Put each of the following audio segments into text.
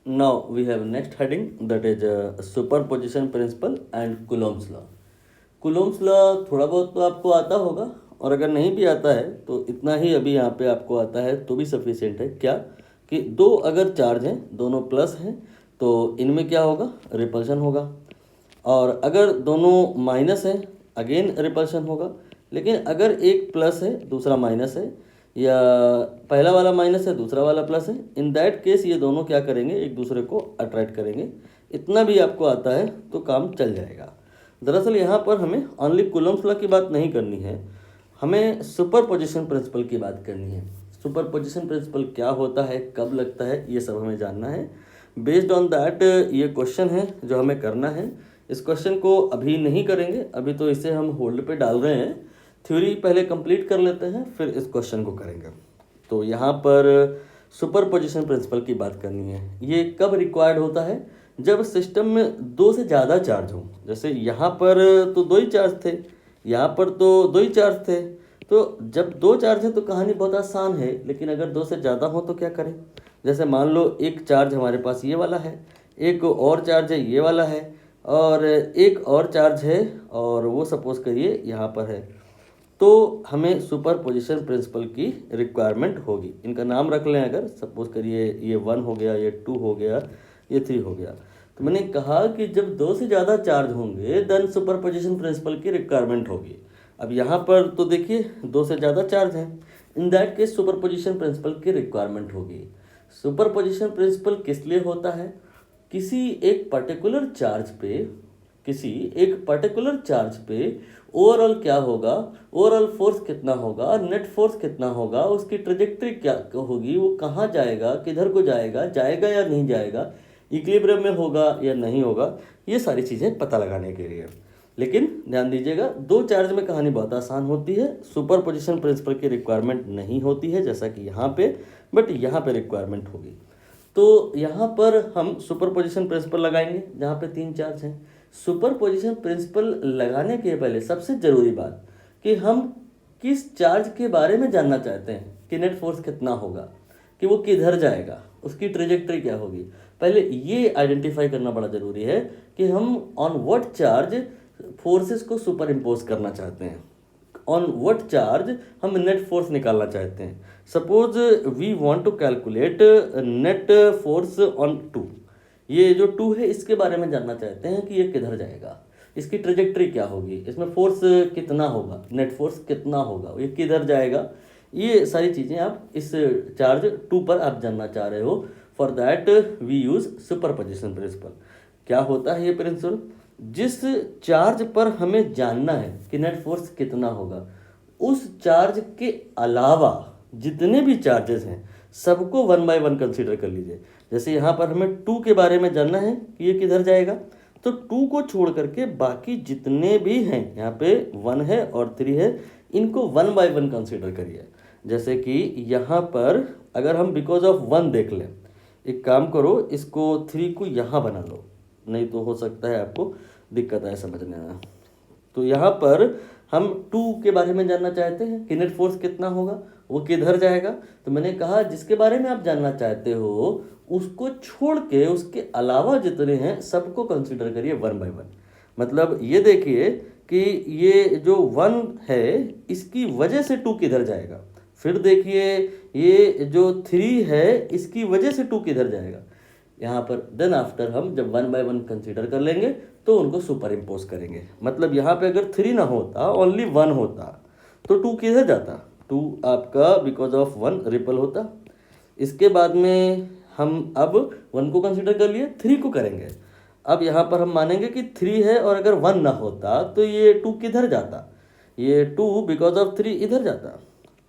Now we have next heading, that is superposition principle and Coulomb's law. Coulomb's law थोड़ा बहुत तो आपको आता होगा, और अगर नहीं भी आता है तो इतना ही अभी यहाँ पे आपको आता है तो भी सफिशिएंट है। क्या कि दो अगर चार्ज हैं, दोनों प्लस हैं, तो इनमें क्या होगा, रिपल्शन होगा। और अगर दोनों माइनस है, अगेन रिपल्शन होगा। लेकिन अगर एक प्लस है दूसरा माइनस है, या पहला वाला माइनस है दूसरा वाला प्लस है, इन दैट केस ये दोनों क्या करेंगे, एक दूसरे को अट्रैक्ट करेंगे। इतना भी आपको आता है तो काम चल जाएगा। दरअसल यहाँ पर हमें ओनली कूलम्स लॉ की बात नहीं करनी है, हमें सुपरपोजिशन प्रिंसिपल की बात करनी है। सुपरपोजिशन प्रिंसिपल क्या होता है, कब लगता है, ये सब हमें जानना है। बेस्ड ऑन दैट ये क्वेश्चन है जो हमें करना है। इस क्वेश्चन को अभी नहीं करेंगे, अभी तो इसे हम होल्ड पे डाल रहे हैं। थ्योरी पहले कंप्लीट कर लेते हैं, फिर इस क्वेश्चन को करेंगे। तो यहाँ पर सुपरपोजिशन प्रिंसिपल की बात करनी है। ये कब रिक्वायर्ड होता है, जब सिस्टम में दो से ज़्यादा चार्ज हो। जैसे यहाँ पर तो दो ही चार्ज थे, यहाँ पर तो दो ही चार्ज थे। तो जब दो चार्ज है तो कहानी बहुत आसान है, लेकिन अगर दो से ज़्यादा हो तो क्या करें। जैसे मान लो एक चार्ज हमारे पास ये वाला है, एक और चार्ज है ये वाला है, और एक और चार्ज है और वो सपोज करिए यहाँ पर है। तो हमें सुपरपोजिशन प्रिंसिपल की रिक्वायरमेंट होगी। इनका नाम रख लें, अगर सपोज करिए ये 1 हो गया, ये 2 हो गया, ये 3 हो गया। तो मैंने कहा कि जब दो से ज़्यादा चार्ज होंगे देन सुपरपोजिशन प्रिंसिपल की रिक्वायरमेंट होगी। अब यहाँ पर तो देखिए दो से ज़्यादा चार्ज हैं, in that case superposition principle की रिक्वायरमेंट होगी। सुपरपोजिशन प्रिंसिपल किस लिए होता है, किसी एक पर्टिकुलर चार्ज पे ओवरऑल क्या होगा, ओवरऑल फोर्स कितना होगा, नेट फोर्स कितना होगा, उसकी ट्रेजेक्ट्री क्या होगी, वो कहाँ जाएगा, किधर को जाएगा, जाएगा या नहीं जाएगा, इक्विलिब्रियम में होगा या नहीं होगा, ये सारी चीज़ें पता लगाने के लिए। लेकिन ध्यान दीजिएगा, दो चार्ज में कहानी बहुत आसान होती है, सुपरपोजिशन प्रिंसिपल की रिक्वायरमेंट नहीं होती है जैसा कि यहाँ पे, बट यहाँ पे रिक्वायरमेंट होगी। तो यहाँ पर हम सुपरपोजिशन प्रिंसिपल लगाएंगे जहाँ पे तीन चार्ज हैं। सुपरपोजिशन प्रिंसिपल लगाने के पहले सबसे ज़रूरी बात कि हम किस चार्ज के बारे में जानना चाहते हैं, कि नेट फोर्स कितना होगा, कि वो किधर जाएगा, उसकी ट्रेजेक्ट्री क्या होगी। पहले ये आइडेंटिफाई करना बड़ा ज़रूरी है कि हम ऑन व्हाट चार्ज फोर्सेस को सुपर इम्पोज करना चाहते हैं, ऑन व्हाट चार्ज हम नेट फोर्स निकालना चाहते हैं। Suppose we want to calculate net force on 2। ये जो 2 है इसके बारे में जानना चाहते हैं कि ये किधर जाएगा, इसकी ट्रेजेक्ट्री क्या होगी, इसमें फोर्स कितना होगा, नेट फोर्स कितना होगा, ये किधर जाएगा। ये सारी चीज़ें आप इस चार्ज 2 पर आप जानना चाह रहे हो। For that we use superposition principle. क्या होता है ये प्रिंसिपल, जिस चार्ज पर हमें जानना है कि नेट फोर्स कितना होगा, उस चार्ज के अलावा जितने भी चार्जेस हैं सबको 1 बाय 1 कंसीडर कर लीजिए। जैसे यहाँ पर हमें 2 के बारे में जानना है कि ये किधर जाएगा, तो 2 को छोड़ करके बाकी जितने भी हैं, यहाँ पे 1 है और 3 है, इनको 1 बाय 1 कंसीडर करिए। जैसे कि यहाँ पर अगर हम बिकॉज ऑफ 1 देख लें, एक काम करो, इसको 3 को यहाँ बना लो, नहीं तो हो सकता है आपको दिक्कत आए समझने में। तो यहाँ पर हम 2 के बारे में जानना चाहते हैं कि नेट फोर्स कितना होगा, वो किधर जाएगा। तो मैंने कहा जिसके बारे में आप जानना चाहते हो उसको छोड़ के उसके अलावा जितने हैं सबको कंसीडर करिए 1 बाय 1। मतलब ये देखिए कि ये जो 1 है इसकी वजह से 2 किधर जाएगा, फिर देखिए ये जो 3 है इसकी वजह से 2 किधर जाएगा। यहाँ पर देन आफ्टर हम जब 1 बाय 1 कंसीडर कर लेंगे तो उनको सुपर इम्पोज करेंगे। मतलब यहाँ पे अगर 3 ना होता, ओनली 1 होता, तो 2 किधर जाता, 2 आपका बिकॉज ऑफ 1 रिपल होता। इसके बाद में हम अब 1 को कंसीडर कर लिए, 3 को करेंगे। अब यहाँ पर हम मानेंगे कि 3 है और अगर 1 ना होता तो ये 2 किधर जाता, ये 2 बिकॉज ऑफ 3 इधर जाता।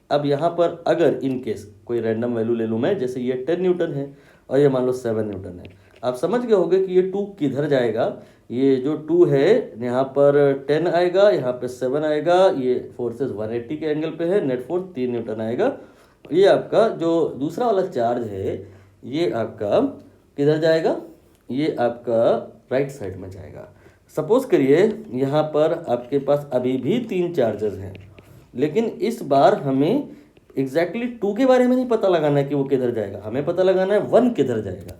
अब यहाँ पर अगर इन केस कोई रैंडम वैल्यू ले लूँ मैं, जैसे ये 10 न्यूटन है और ये मान लो 7 न्यूटन है, आप समझ गए होंगे कि ये 2 किधर जाएगा। ये जो 2 है यहाँ पर 10 आएगा, यहाँ पे 7 आएगा, ये फोर्सेस 180 के एंगल पे है, नेट फोर्स 3 न्यूटन आएगा। ये आपका जो दूसरा वाला चार्ज है ये आपका किधर जाएगा, ये आपका राइट साइड में जाएगा। सपोज करिए यहाँ पर आपके पास अभी भी 3 चार्जेस हैं, लेकिन इस बार हमें एग्जैक्टली 2 के बारे में नहीं पता लगाना है कि वो किधर जाएगा, हमें पता लगाना है 1 किधर जाएगा।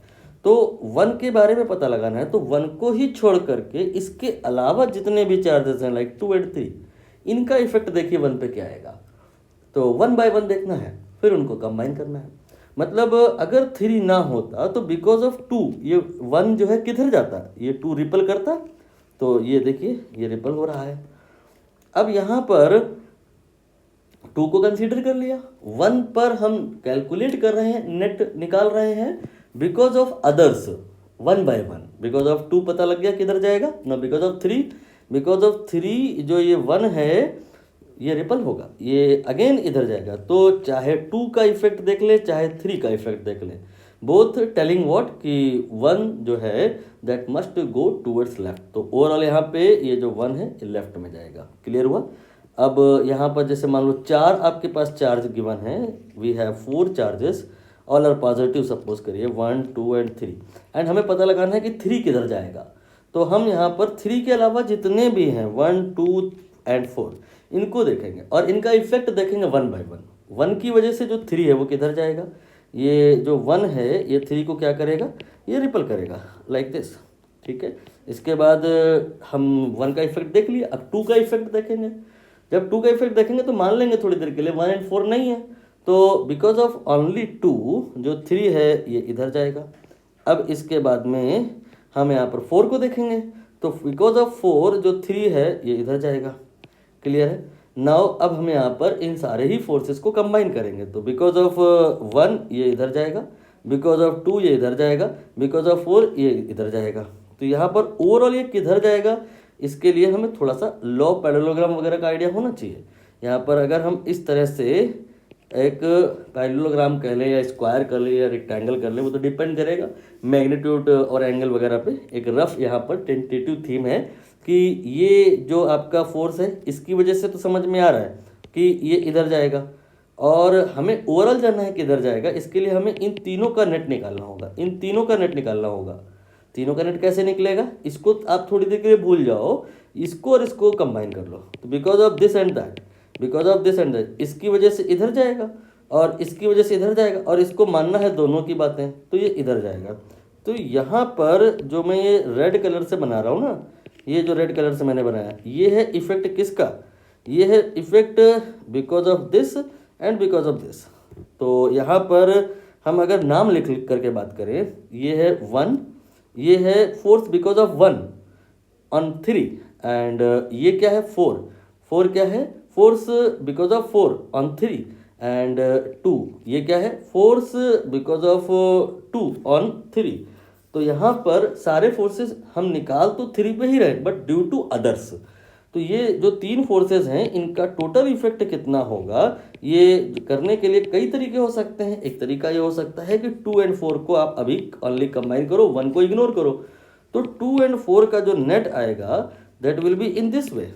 तो वन के बारे में पता लगाना है तो वन को ही छोड़ करके इसके अलावा जितने भी चार्जेस हैं लाइक 2 और 3, इनका इफेक्ट देखिए वन पे क्या आएगा। तो 1 बाय 1 देखना है, फिर उनको कंबाइन करना है। मतलब अगर 3 ना होता तो बिकॉज ऑफ 2 ये 1 जो है किधर जाता, ये 2 रिपल करता, तो ये देखिए ये रिपल हो रहा है। अब यहाँ पर 2 को कंसीडर कर लिया, 1 पर हम कैलकुलेट कर रहे हैं, नेट निकाल रहे हैं because of others 1 by 1। Because of 2 पता लग गया किधर जाएगा ना, बिकॉज ऑफ 3, बिकॉज ऑफ 3 जो ये 1 है ये रिपल होगा, ये अगेन इधर जाएगा। तो चाहे 2 का इफेक्ट देख ले चाहे 3 का इफेक्ट देख ले, बोथ टेलिंग व्हाट कि 1 जो है that must go towards left. तो ओवरऑल यहाँ पे ये जो 1 है ये लेफ्ट में जाएगा। क्लियर हुआ। अब यहाँ पर जैसे मान लो 4 आपके पास चार्ज गिवन है, we have 4 charges, all are positive suppose करिए 1 2 एंड 3, एंड हमें पता लगाना है कि 3 किधर जाएगा। तो हम यहाँ पर 3 के अलावा जितने भी हैं 1 2 एंड 4 इनको देखेंगे और इनका इफेक्ट देखेंगे 1 बाय 1। 1 की वजह से जो 3 है वो किधर जाएगा, ये जो 1 है ये 3 को क्या करेगा, ये रिपल करेगा लाइक दिस। ठीक है, इसके बाद हम 1 का इफेक्ट देख लिया, अब 2 का इफेक्ट देखेंगे। जब 2 का इफेक्ट देखेंगे तो मान लेंगे थोड़ी देर के लिए 1 एंड 4 नहीं है, तो बिकॉज ऑफ ओनली 2 जो 3 है ये इधर जाएगा। अब इसके बाद में हम यहाँ पर 4 को देखेंगे, तो बिकॉज ऑफ 4 जो 3 है ये इधर जाएगा। क्लियर है। नाउ अब हम यहाँ पर इन सारे ही फोर्सेस को कंबाइन करेंगे, तो बिकॉज ऑफ 1 ये इधर जाएगा, बिकॉज ऑफ 2 ये इधर जाएगा, बिकॉज ऑफ 4 ये इधर जाएगा। तो यहाँ पर ओवरऑल ये किधर जाएगा, इसके लिए हमें थोड़ा सा लॉ पैरेललोग्राम वगैरह का आइडिया होना चाहिए। यहाँ पर अगर हम इस तरह से एक पैरेललोग्राम कह लें या स्क्वायर कर लें या रेक्टेंगल कर लें, वो तो डिपेंड करेगा मैग्नीट्यूड और एंगल वगैरह पे। एक रफ यहाँ पर टेंटेटिव थीम है कि ये जो आपका फोर्स है इसकी वजह से तो समझ में आ रहा है कि ये इधर जाएगा, और हमें ओवरऑल जानना है किधर जाएगा। इसके लिए हमें इन तीनों का नेट निकालना होगा, इन तीनों का नेट निकालना होगा। तीनों का नेट कैसे निकलेगा, इसको आप थोड़ी देर के लिए भूल जाओ, इसको और इसको कंबाइन कर लो। तो because of this and that, because of this and that, इसकी वजह से इधर जाएगा और इसकी वजह से इधर जाएगा, और इसको मानना है दोनों की बातें, तो ये इधर जाएगा। तो यहाँ पर जो मैं ये रेड कलर से बना रहा हूँ ना, ये जो रेड कलर से मैंने बनाया, ये है इफेक्ट किसका, ये है effect because of this and because of this. तो यहाँ पर हम अगर नाम लिख करके बात करें, ये है 1, ये है force because of 1 on 3, and ये क्या है 4 क्या है force because of 4 on 3, and 2 ये क्या है फोर्स बिकॉज ऑफ 2 ऑन 3। तो यहाँ पर सारे फोर्सेस हम निकाल तो 3 पे ही रहे, बट ड्यू टू अदर्स। तो ये जो 3 फोर्सेस हैं इनका टोटल इफेक्ट कितना होगा, ये करने के लिए कई तरीके हो सकते हैं। एक तरीका ये हो सकता है कि 2 एंड 4 को आप अभी ओनली कंबाइन करो, 1 को इग्नोर करो, तो 2 एंड 4 का जो नेट आएगा that will be in this way.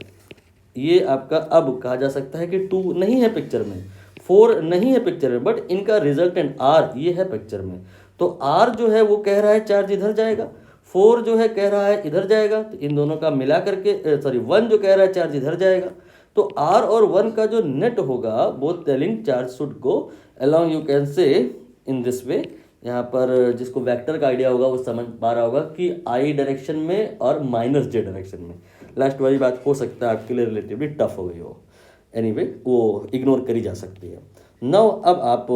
ये आपका अब कहा जा सकता है कि 2 नहीं है पिक्चर में, 4 नहीं है पिक्चर में, बट इनका रिजल्टेंट R ये है पिक्चर में। तो R जो है वो कह रहा है चार्ज इधर जाएगा, 4 जो है कह रहा है इधर जाएगा, तो इन दोनों का मिला करके 1 जो कह रहा है चार्ज इधर जाएगा। तो R और 1 का जो नेट होगा both telling charge should go along, you can say in this way. यहाँ पर जिसको वेक्टर का आइडिया होगा वो समझ पा रहा होगा कि I डायरेक्शन में और -j डायरेक्शन में। लास्ट वाली बात हो सकता है आपके लिए रिलेटिवली टफ हो गई हो, एनीवे वो इग्नोर करी जा सकती है। नाउ अब आप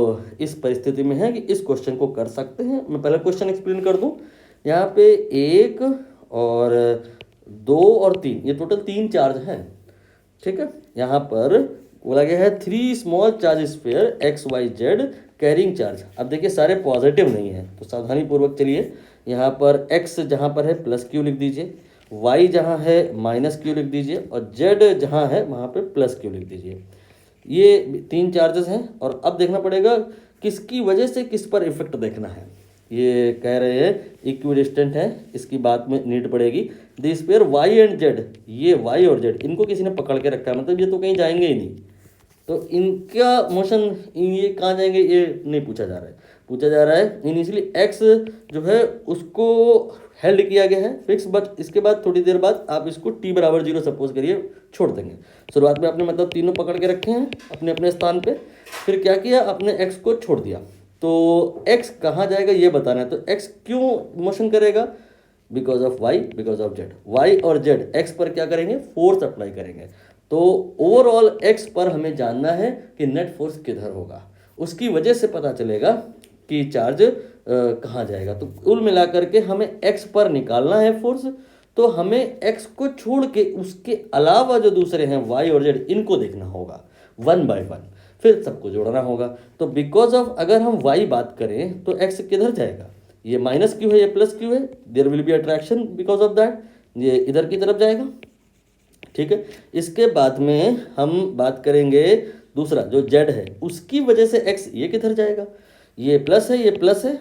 इस परिस्थिति में हैं कि इस क्वेश्चन को कर सकते हैं। मैं पहले क्वेश्चन एक्सप्लेन कर दूं। यहाँ पे 1 और 2 और 3 ये टोटल 3 चार्ज हैं। ठीक है, यहाँ पर बोला गया है 3 small charge sphere XYZ carrying charge. अब देखिए सारे पॉजिटिव नहीं है, तो सावधानी पूर्वक चलिए। यहाँ पर X जहाँ पर है +Q लिख दीजिए, Y जहाँ है -Q लिख दीजिए, और Z जहाँ है वहाँ पे +Q लिख दीजिए। ये 3 चार्जेस हैं, और अब देखना पड़ेगा किसकी वजह से किस पर इफेक्ट देखना है। ये कह रहे हैं इक्विडिस्टेंट है, इसकी बात में नीड पड़ेगी। This pair Y and Z, ये Y और Z इनको किसी ने पकड़ के रखा है, मतलब ये तो कहीं जाएंगे ही नहीं। तो इनका मोशन ये कहाँ जाएंगे ये नहीं पूछा जा रहा है, पूछा जा रहा है इनिशियली X जो है उसको हेल्ड किया गया है फिक्स, बट इसके बाद थोड़ी देर बाद आप इसको t = 0 सपोज करिए छोड़ देंगे। शुरुआत में आपने मतलब तीनों पकड़ के रखे हैं अपने अपने स्थान पे, फिर क्या किया आपने x को छोड़ दिया, तो x कहाँ जाएगा ये बताना है। तो x क्यों मोशन करेगा? Because of y, because of z। y और z x पर क्या करेंगे? फोर्स अप्लाई करेंगे। तो ओवरऑल x पर हमें जानना है कि नेट फोर्स किधर होगा, उसकी वजह से पता चलेगा कि चार्ज कहाँ जाएगा। तो कुल मिलाकर के हमें x पर निकालना है फोर्स, तो हमें x को छोड़ के उसके अलावा जो दूसरे हैं y और z, इनको देखना होगा वन बाय वन, फिर सबको जोड़ना होगा। तो बिकॉज ऑफ अगर हम y बात करें तो x किधर जाएगा? ये माइनस क्यू है, ये प्लस क्यू है, there will be attraction because of that, ये इधर की तरफ जाएगा। ठीक है, इसके बाद में हम बात करेंगे दूसरा जो z है, उसकी वजह से x ये किधर जाएगा? ये प्लस है, ये प्लस है,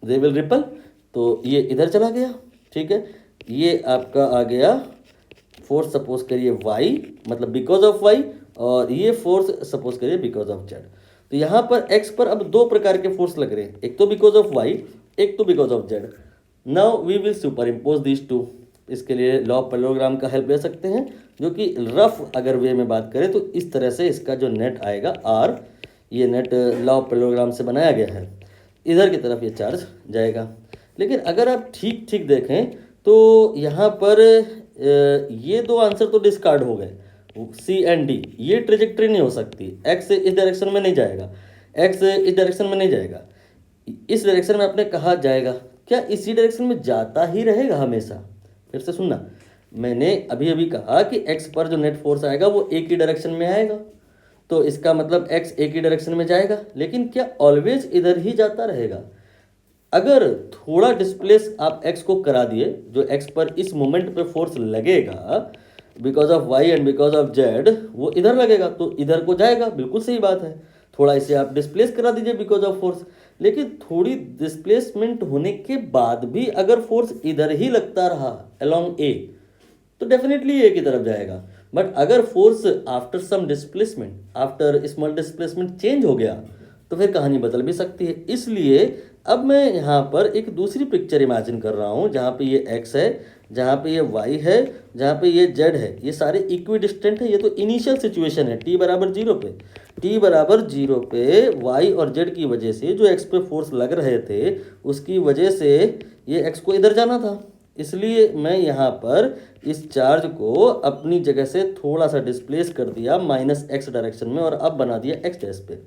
दे विल रिपल, तो ये इधर चला गया। ठीक है, ये आपका आ गया फोर्स सपोज करिए y, मतलब बिकॉज ऑफ y, और ये फोर्स सपोज करिए बिकॉज ऑफ z। तो यहाँ पर x पर अब दो प्रकार के फोर्स लग रहे हैं, एक तो बिकॉज ऑफ y, एक तो because of z। Now we will superimpose this to. इसके लिए लॉ ऑफ पैरेललोग्राम का हेल्प ले सकते हैं, जो कि रफ अगर वे में बात करें तो इस तरह से इसका जो नेट आएगा r, ये नेट लॉ ऑफ पैरेललोग्राम से बनाया गया है, इधर की तरफ ये चार्ज जाएगा। लेकिन अगर आप ठीक ठीक देखें तो यहाँ पर ये दो आंसर तो डिस्कार्ड हो गए, सी एंड डी। ये ट्रेजेक्ट्री नहीं हो सकती, एक्स इस डायरेक्शन में नहीं जाएगा, एक्स इस डायरेक्शन में नहीं जाएगा, इस डायरेक्शन में आपने कहा जाएगा, क्या इसी डायरेक्शन में जाता ही रहेगा हमेशा? फिर से सुनना, मैंने अभी अभी कहा कि एक्स पर जो नेट फोर्स आएगा वो एक ही डायरेक्शन में आएगा, तो इसका मतलब एक्स एक ही डायरेक्शन में जाएगा, लेकिन क्या ऑलवेज इधर ही जाता रहेगा? अगर थोड़ा डिस्प्लेस आप x को करा दिए, जो x पर इस मोमेंट पे फोर्स लगेगा because of y and because of z, वो इधर लगेगा तो इधर को जाएगा, बिल्कुल सही बात है। थोड़ा इसे आप डिस्प्लेस करा दीजिए बिकॉज ऑफ फोर्स, लेकिन थोड़ी डिस्प्लेसमेंट होने के बाद भी अगर फोर्स इधर ही लगता रहा अलोंग a, तो डेफिनेटली a की तरफ जाएगा। बट अगर force after some displacement, after small displacement change हो गया, तो फिर कहानी बदल भी सकती है। इसलिए अब मैं यहाँ पर एक दूसरी पिक्चर इमेजिन कर रहा हूँ, जहाँ पे ये x है, जहाँ पे ये y है, जहाँ पे ये z है, ये सारे इक्वी डिस्टेंट है। ये तो इनिशियल सिचुएशन है t बराबर 0 पे, t बराबर 0 पे y और z की वजह से जो x पे फोर्स लग रहे थे, उसकी वजह से ये x को इधर जाना था। इसलिए मैं यहाँ पर इस चार्ज को अपनी जगह से थोड़ा सा डिस्प्लेस कर दिया माइनस x डायरेक्शन में, और अब बना दिया x डैश पे।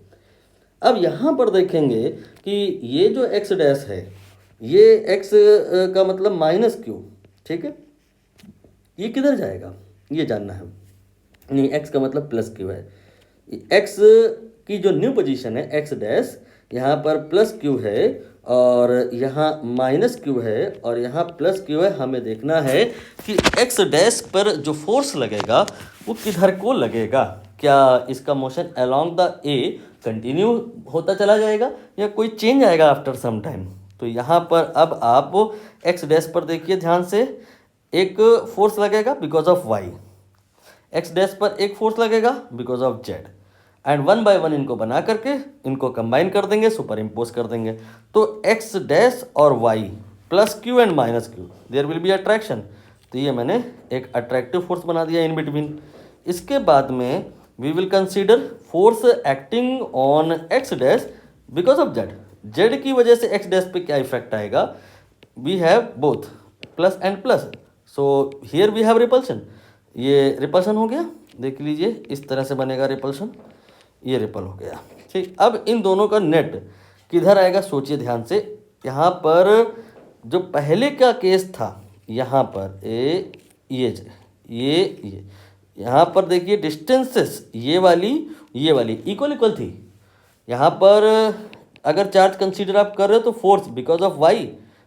अब यहाँ पर देखेंगे कि ये जो x डैश है, ये x का मतलब माइनस क्यू, ठीक है, ये किधर जाएगा ये जानना है। नहीं, x का मतलब प्लस क्यू है। x की जो न्यू पोजीशन है x डैश, यहाँ पर प्लस क्यू है और यहाँ माइनस क्यू है और यहाँ प्लस क्यू है। हमें देखना है कि x डैश पर जो फोर्स लगेगा वो किधर को लगेगा। क्या इसका motion along the A continue होता चला जाएगा या कोई चेंज आएगा आफ्टर सम टाइम? तो यहाँ पर अब आप x डैश पर देखिए ध्यान से, एक फोर्स लगेगा because of y, x dash पर एक फोर्स लगेगा because of z, and one by one इनको बना करके इनको कंबाइन कर देंगे, सुपर इम्पोज कर देंगे। तो x डैश और y plus q and minus q, there will be attraction. तो ये मैंने एक अट्रैक्टिव फोर्स बना दिया इन बिटवीन। इसके बाद में we will consider force acting on x dash because of z। z की वजह से x डैश पे क्या इफेक्ट आएगा? We have both plus and plus, so here we have repulsion. ये रिपल्शन हो गया, देख लीजिए इस तरह से बनेगा रिपल्शन, ये रिपल हो गया। ठीक, अब इन दोनों का नेट किधर आएगा सोचिए ध्यान से। यहाँ पर जो पहले का केस था, यहाँ पर ये यहाँ पर देखिए डिस्टेंसेस, ये वाली इक्वल इक्वल थी। यहाँ पर अगर चार्ज कंसीडर आप कर रहे हो तो force because of y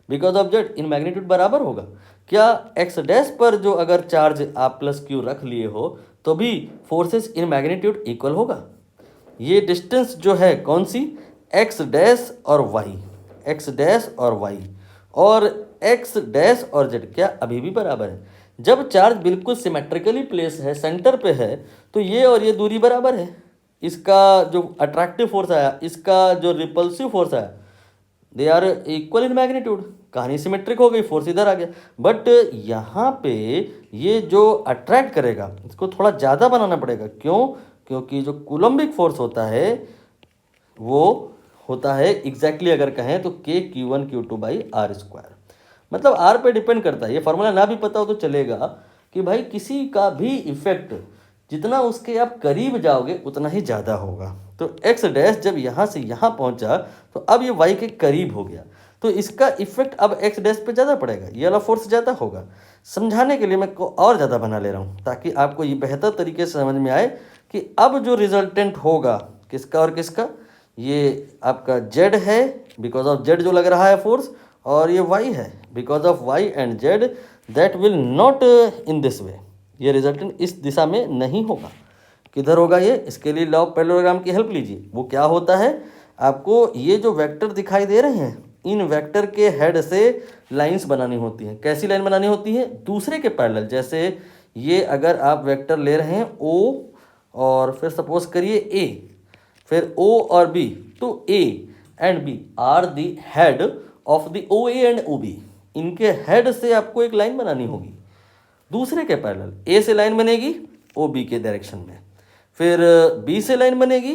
because of z in magnitude बराबर होगा। क्या x डैश पर जो अगर चार्ज आप प्लस क्यू रख लिए हो तो भी फोर्सेस इन मैग्नीट्यूड इक्वल होगा। ये डिस्टेंस जो है कौन सी? x डैश और y, x डैश और y, और x डैश और z क्या अभी भी बराबर है? जब चार्ज बिल्कुल सिमेट्रिकली प्लेस है, सेंटर पे है, तो ये और ये दूरी बराबर है। इसका जो अट्रैक्टिव फोर्स आया, इसका जो रिपल्सिव फोर्स आया, they are equal in magnitude. कहानी सिमेट्रिक हो गई, फोर्स इधर आ गया। बट यहाँ पे ये जो अट्रैक्ट करेगा इसको थोड़ा ज़्यादा बनाना पड़ेगा। क्यों? क्योंकि जो कूलम्बिक फोर्स होता है वो होता है एग्जैक्टली अगर कहें तो k/q1q2/r²। मतलब r पे डिपेंड करता है। ये फार्मूला ना भी पता हो तो चलेगा कि भाई किसी का भी इफेक्ट जितना उसके आप करीब जाओगे उतना ही ज़्यादा होगा। तो x डैश जब यहाँ से यहाँ पहुँचा तो अब ये y के करीब हो गया, तो इसका इफेक्ट अब x डैश पे ज़्यादा पड़ेगा, ये वाला फोर्स ज़्यादा होगा। समझाने के लिए मैं को और ज़्यादा बना ले रहा हूँ ताकि आपको ये बेहतर तरीके से समझ में आए कि अब जो रिजल्टेंट होगा किसका और किसका, ये आपका z है बिकॉज ऑफ z जो लग रहा है फोर्स, और ये y है because of y and z that will not in this way. ये रिजल्टेंट इस दिशा में नहीं होगा। किधर होगा ये, इसके लिए लॉ ऑफ पैरेललोग्राम की हेल्प लीजिए। वो क्या होता है, आपको ये जो वेक्टर दिखाई दे रहे हैं इन वेक्टर के हेड से लाइंस बनानी होती हैं। कैसी लाइन बनानी होती है, दूसरे के पैरेलल। जैसे ये अगर आप वेक्टर ले रहे हैं O और फिर सपोज करिए A, फिर O और B, तो A and B are the head of the OA and OB। इनके हेड से आपको एक लाइन बनानी होगी दूसरे के पैरेलल। A से लाइन बनेगी OB के डायरेक्शन में, फिर B से लाइन बनेगी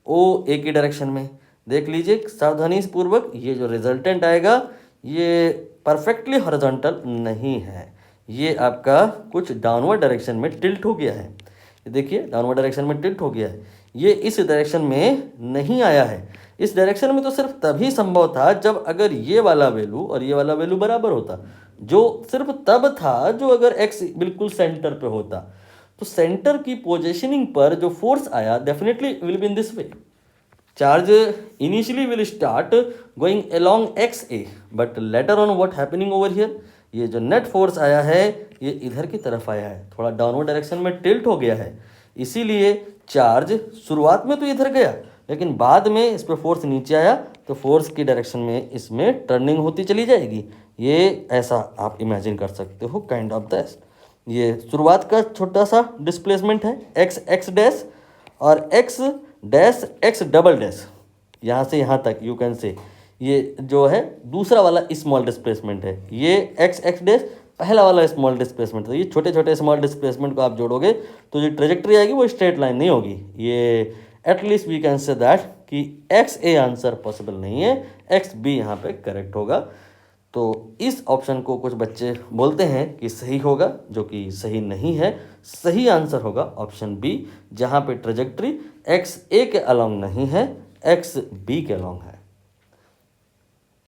OA की डायरेक्शन में। देख लीजिए सावधानी पूर्वक, ये जो रिजल्टेंट आएगा ये परफेक्टली हॉरिजॉन्टल नहीं है, ये आपका कुछ डाउनवर्ड डायरेक्शन में टिल्ट हो गया है। ये देखिए डाउनवर्ड डायरेक्शन में टिल्ट हो गया है, ये इस डायरेक्शन में नहीं आया है। इस डायरेक्शन में तो सिर्फ तभी संभव था जब अगर ये वाला वैल्यू और ये वाला वैल्यू बराबर होता, जो सिर्फ तब था जो अगर x बिल्कुल सेंटर पे होता। तो सेंटर की पोजीशनिंग पर जो फोर्स आया definitely will be in this way. Charge initially will start going along XA but later on what happening over here, ये जो नेट फोर्स आया है ये इधर की तरफ आया है, थोड़ा डाउनवर्ड डायरेक्शन में टिल्ट हो गया है। इसीलिए चार्ज शुरुआत में तो इधर गया लेकिन बाद में इस पर फोर्स नीचे आया, तो फोर्स की डायरेक्शन में इसमें टर्निंग होती चली जाएगी। ये ऐसा आप इमेजिन कर सकते हो काइंड ऑफ दैट। ये शुरुआत का छोटा सा डिस्प्लेसमेंट है x डैश और x dash x double dash, यहाँ से यहाँ तक यू कैन से ये जो है दूसरा वाला स्मॉल डिस्प्लेसमेंट है। ये x डैश पहला वाला स्मॉल डिस्प्लेसमेंट। तो ये छोटे छोटे स्मॉल डिस्प्लेसमेंट को आप जोड़ोगे तो जो ट्रेजेक्ट्री आएगी वो स्ट्रेट लाइन नहीं होगी। ये at least we can say that कि XA आंसर पॉसिबल नहीं है, XB यहाँ पे करेक्ट होगा। तो इस ऑप्शन को कुछ बच्चे बोलते हैं कि सही होगा, जो कि सही नहीं है। सही आंसर होगा ऑप्शन B, जहाँ पे ट्रेजेक्ट्री XA के अलोंग नहीं है, XB के अलोंग है।